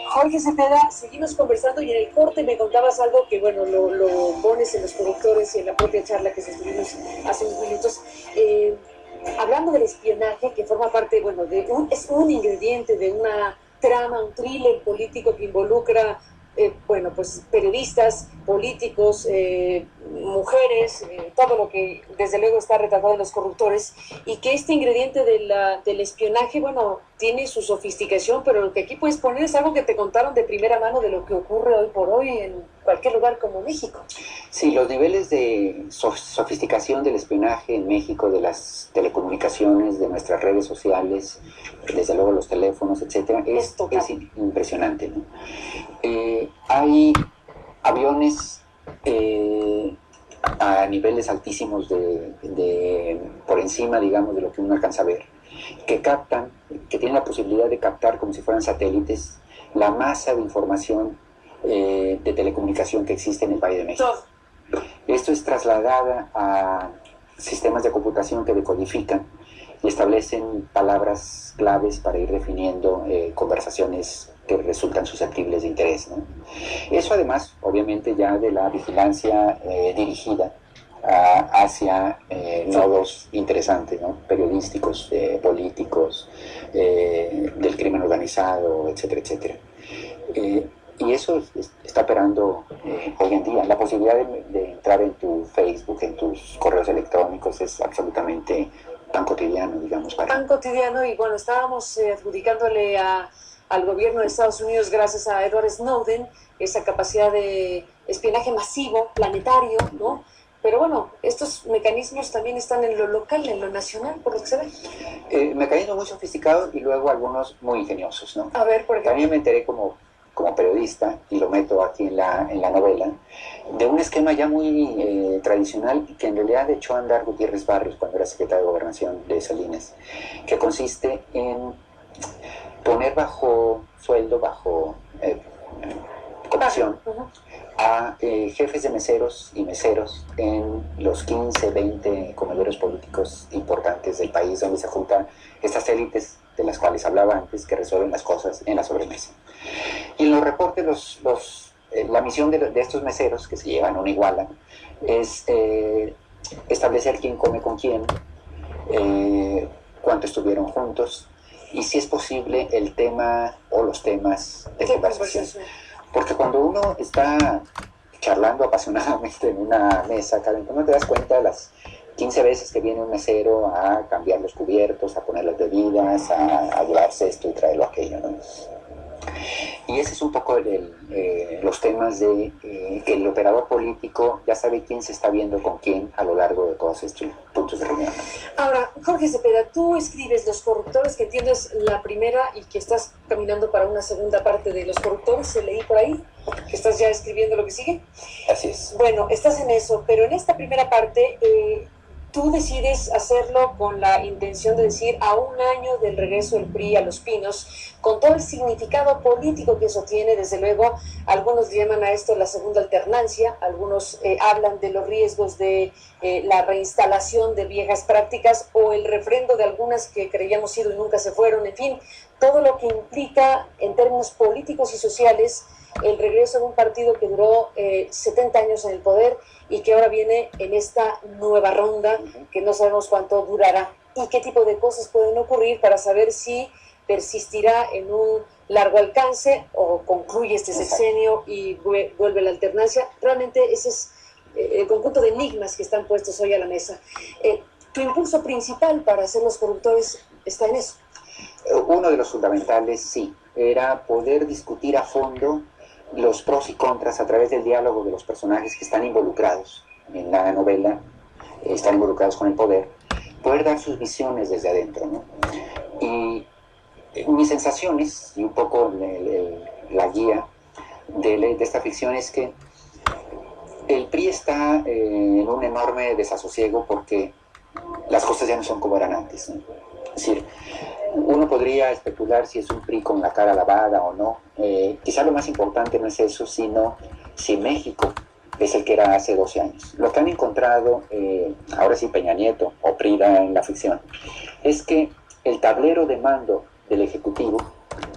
Jorge Cepeda, seguimos conversando y en el corte me contabas algo que, bueno, lo pones en los productores y en la propia charla que sostuvimos hace unos minutos. Hablando del espionaje, que forma parte, bueno, es un ingrediente de una trama, un thriller político que involucra, bueno, pues periodistas, políticos, mujeres, todo lo que desde luego está retratado en Los Corruptores, y que este ingrediente del espionaje, bueno, tiene su sofisticación, pero lo que aquí puedes poner es algo que te contaron de primera mano de lo que ocurre hoy por hoy en cualquier lugar como México. Sí, los niveles de sofisticación del espionaje en México, de las telecomunicaciones, de nuestras redes sociales, desde luego los teléfonos, etcétera, es impresionante, ¿no? Hay aviones a niveles altísimos por encima, digamos, de lo que uno alcanza a ver, que tienen la posibilidad de captar como si fueran satélites la masa de información de telecomunicación que existe en el Valle de México. Esto es trasladada a sistemas de computación que decodifican y establecen palabras claves para ir definiendo conversaciones que resultan susceptibles de interés, ¿no? Eso además, obviamente, ya de la vigilancia dirigida hacia nodos interesantes, ¿no? Periodísticos, políticos, del crimen organizado, etcétera, etcétera. Y eso está operando hoy en día. La posibilidad de entrar en tu Facebook, en tus correos electrónicos, es absolutamente tan cotidiano, digamos. Tan cotidiano, y bueno, estábamos adjudicándole al gobierno de Estados Unidos, gracias a Edward Snowden, esa capacidad de espionaje masivo, planetario, ¿no? Pero bueno, estos mecanismos también están en lo local, en lo nacional, por lo que se ve. Mecanismos muy sofisticados y luego algunos muy ingeniosos, ¿no? A ver, por ejemplo. También me enteré como periodista, y lo meto aquí en la novela, de un esquema ya muy tradicional que en realidad echó a andar Gutiérrez Barrios cuando era secretario de Gobernación de Salinas, que consiste en poner bajo sueldo, bajo comisión, a jefes de meseros y meseros en los 15, 20 comedores políticos importantes del país, donde se juntan estas élites de las cuales hablaba antes, que resuelven las cosas en la sobremesa. Y en los reportes, la misión de estos meseros, que se llevan una iguala, es establecer quién come con quién, cuánto estuvieron juntos, y si es posible el tema o los temas de conversación. Porque cuando uno está charlando apasionadamente en una mesa, no te das cuenta de las 15 veces que viene un mesero a cambiar los cubiertos, a poner las bebidas, a llevarse esto y traerlo aquello, ¿no? Y ese es un poco los temas de que el operador político ya sabe quién se está viendo con quién a lo largo de todos estos puntos de reunión. Ahora, Jorge Cepeda, tú escribes Los Corruptores, que entiendo es la primera y que estás caminando para una segunda parte de Los Corruptores, se leí por ahí, que estás ya escribiendo lo que sigue. Así es. Bueno, estás en eso, pero en esta primera parte tú decides hacerlo con la intención de decir, a un año del regreso del PRI a Los Pinos, con todo el significado político que eso tiene, desde luego, algunos llaman a esto la segunda alternancia, algunos hablan de los riesgos de la reinstalación de viejas prácticas o el refrendo de algunas que creíamos ido y nunca se fueron, en fin, todo lo que implica en términos políticos y sociales el regreso de un partido que duró 70 años en el poder y que ahora viene en esta nueva ronda que no sabemos cuánto durará y qué tipo de cosas pueden ocurrir para saber si persistirá en un largo alcance o concluye este sexenio y vuelve la alternancia. Realmente ese es el conjunto de enigmas que están puestos hoy a la mesa. Tu impulso principal para hacer Los Corruptores está en eso. Uno de los fundamentales, sí, era poder discutir a fondo los pros y contras a través del diálogo de los personajes que están involucrados en la novela, están involucrados con el poder, poder dar sus visiones desde adentro, ¿no? Y mis sensaciones, y un poco la guía de esta ficción, es que el PRI está en un enorme desasosiego porque las cosas ya no son como eran antes, ¿no? Es decir, uno podría especular si es un PRI con la cara lavada o no. Quizá lo más importante no es eso, sino si México es el que era hace 12 años. Lo que han encontrado, ahora sí Peña Nieto, o PRI en la ficción, es que el tablero de mando del Ejecutivo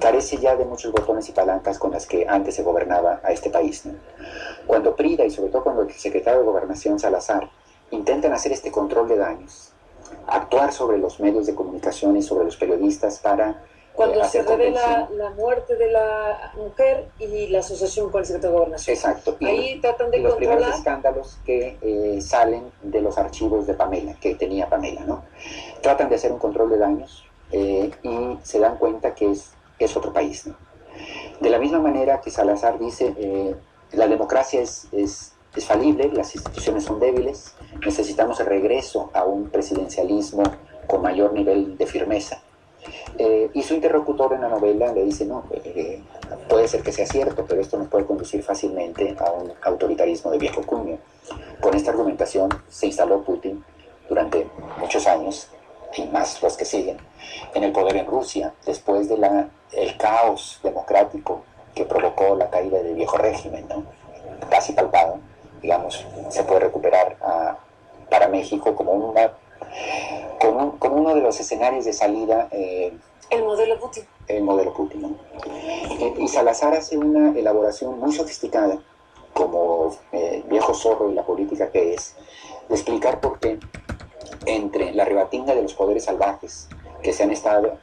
carece ya de muchos botones y palancas con las que antes se gobernaba a este país, ¿no? Cuando Prida y sobre todo cuando el secretario de Gobernación Salazar intentan hacer este control de daños, actuar sobre los medios de comunicación y sobre los periodistas para cuando se revela la muerte de la mujer y la asociación con el secretario de Gobernación. Exacto. Ahí tratan de los controlar primeros escándalos que salen de los archivos de Pamela, que tenía Pamela, ¿no? Tratan de hacer un control de daños y se dan cuenta que es otro país, ¿no? De la misma manera que Salazar dice, la democracia es falible, las instituciones son débiles, necesitamos el regreso a un presidencialismo con mayor nivel de firmeza. Y su interlocutor en la novela le dice, no, puede ser que sea cierto, pero esto nos puede conducir fácilmente a un autoritarismo de viejo cuño. Con esta argumentación se instaló Putin durante muchos años, y más los que siguen, en el poder en Rusia, después del caos democrático que provocó la caída del viejo régimen, ¿no? Casi palpado, digamos, se puede recuperar para México como uno de los escenarios de salida. El modelo Putin. El modelo Putin, ¿no? Y Salazar hace una elaboración muy sofisticada, como viejo zorro de la política que es, de explicar por qué entre la rebatinga de los poderes salvajes que han estado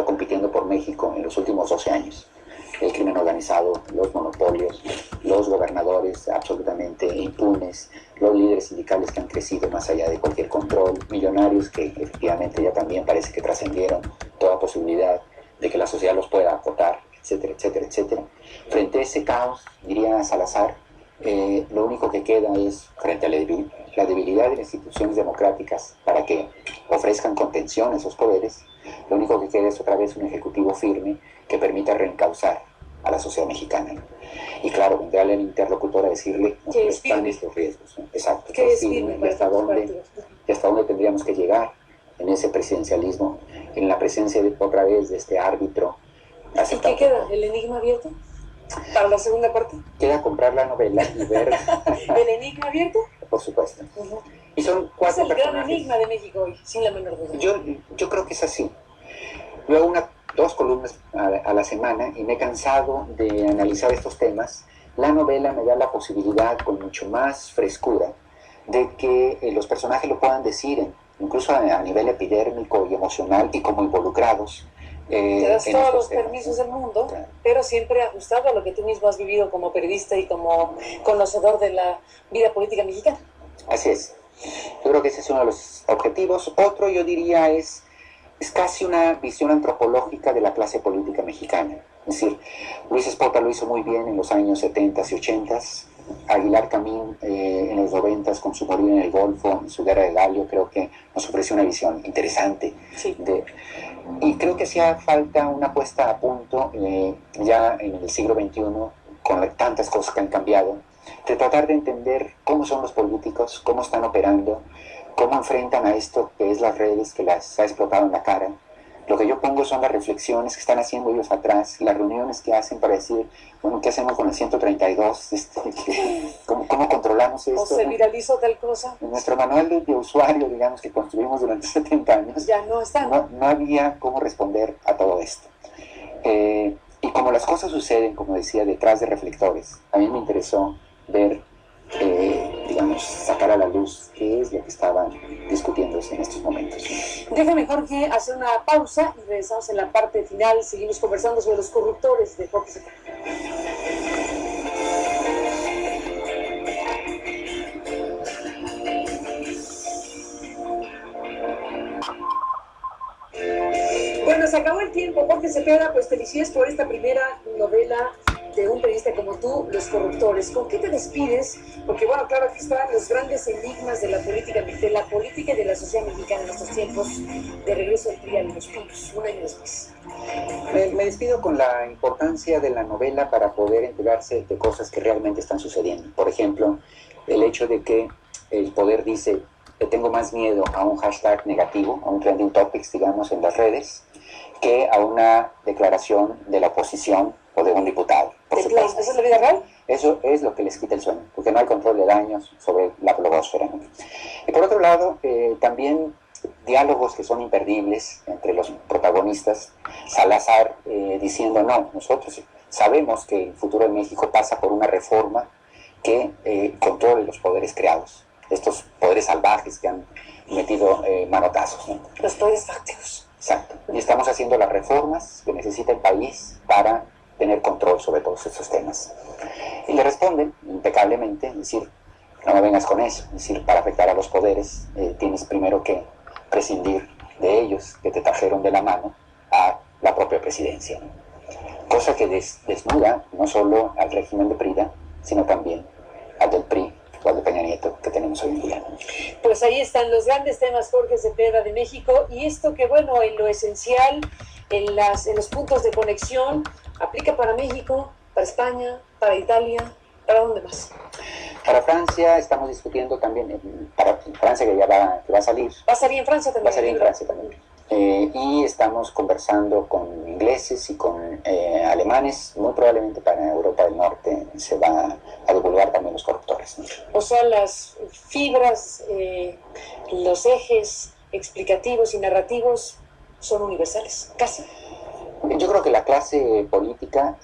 compitiendo por México en los últimos 12 años, el crimen organizado, los monopolios, los gobernadores absolutamente impunes, los líderes sindicales que han crecido más allá de cualquier control, millonarios que efectivamente ya también parece que trascendieron toda posibilidad de que la sociedad los pueda acotar, etcétera, etcétera, etcétera. Frente a ese caos, diría Salazar, lo único que queda es, frente a la debilidad de las instituciones democráticas para que ofrezcan contención a esos poderes, lo único que queda es otra vez un ejecutivo firme que permita reencauzar a la sociedad mexicana. Y claro, vendrá el interlocutor a decirle, no, están estos riesgos, ¿no? Exacto, que es firme, y hasta dónde tendríamos que llegar en ese presidencialismo, en la presencia otra vez de este árbitro. ¿Y qué queda? ¿El enigma abierto? ¿Para la segunda parte? Queda comprar la novela y ver... ¿El enigma abierto? Por supuesto. Y son 4 es el gran enigma de México hoy, sin la menor duda. Yo creo que es así. Yo hago 2 columnas a la semana y me he cansado de analizar estos temas. La novela me da la posibilidad, con mucho más frescura, de que los personajes lo puedan decir, incluso a nivel epidérmico y emocional, y como involucrados. Te das todos los permisos del mundo, claro, pero siempre ajustado a lo que tú mismo has vivido como periodista y como conocedor de la vida política mexicana. Así es. Yo creo que ese es uno de los objetivos. Otro, yo diría, es casi una visión antropológica de la clase política mexicana. Es decir, Luis Espota lo hizo muy bien en los años 70 y 80, Aguilar Camín en los 90 con su Morir en el Golfo, en su Guerra de Galio, creo que nos ofreció una visión interesante. Sí. Y creo que hacía falta una puesta a punto ya en el siglo XXI, con tantas cosas que han cambiado, de tratar de entender cómo son los políticos, cómo están operando, cómo enfrentan a esto que es las redes, que las ha explotado en la cara. Lo que yo pongo son las reflexiones que están haciendo ellos atrás, las reuniones que hacen para decir, bueno, ¿qué hacemos con el 132? ¿Cómo controlamos esto? ¿O se viralizó tal cosa? En nuestro manual de usuario, digamos, que construimos durante 70 años, ya no está. No había cómo responder a todo esto. Y como las cosas suceden, como decía, detrás de reflectores, a mí me interesó ver, digamos, sacar a la luz qué es lo que estaban discutiéndose en estos momentos. Déjame, Jorge, hacer una pausa y regresamos en la parte final. Seguimos conversando sobre los corruptores de Jorge Cepeda. Bueno, se acabó el tiempo, Jorge Cepeda, pues felicidades por esta primera novela de un periodista como tú, Los Corruptores. ¿Con qué te despides? Porque bueno, claro, aquí están los grandes enigmas de la política y de la sociedad mexicana en estos tiempos de regreso del PRI a los pinos, un año después. Me despido con la importancia de la novela para poder enterarse de cosas que realmente están sucediendo. Por ejemplo, el hecho de que el poder dice, le tengo más miedo a un hashtag negativo, a un trending topics, digamos, en las redes, que a una declaración de la oposición o de un diputado. ¿Eso es la vida real? Eso es lo que les quita el sueño, porque no hay control de daños sobre la blogosfera, ¿no? Y por otro lado, también diálogos que son imperdibles entre los protagonistas. Salazar diciendo, no, nosotros sabemos que el futuro de México pasa por una reforma que controle los poderes creados, estos poderes salvajes que han metido manotazos, ¿no? Los poderes fácticos. Exacto. Y estamos haciendo las reformas que necesita el país para tener control sobre todos estos temas. Y le responden impecablemente, es decir, no me vengas con eso, es decir, para afectar a los poderes tienes primero que prescindir de ellos, que te trajeron de la mano a la propia presidencia, ¿no? Cosa que desnuda no solo al régimen de Prida, sino también al del PRI o al de Peña Nieto que tenemos hoy en día. Pues ahí están los grandes temas, Jorge Cepeda, de México, y esto que, bueno, en lo esencial, en los puntos de conexión, aplica para México, para España, para Italia, ¿para dónde más? Para Francia estamos discutiendo también, para Francia que ya va a salir. Va a salir en Francia también. Va a salir en Francia también. Y estamos conversando con ingleses y con alemanes. Muy probablemente para Europa del Norte se va a divulgar también los corruptores, ¿no? O sea, las fibras, los ejes explicativos y narrativos son universales, casi. Yo creo que la clase política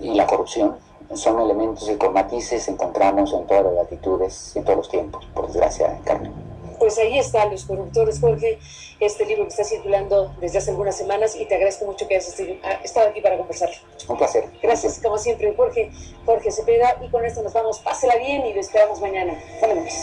y la corrupción son elementos que con matices encontramos en todas las latitudes y en todos los tiempos, por desgracia, Carmen. Pues ahí están los corruptores, Jorge, este libro que está circulando desde hace algunas semanas, y te agradezco mucho que hayas estado aquí para conversarlo. Un placer. Gracias, como siempre, Jorge Cepeda, y con esto nos vamos. Pásela bien y lo esperamos mañana. Vámonos.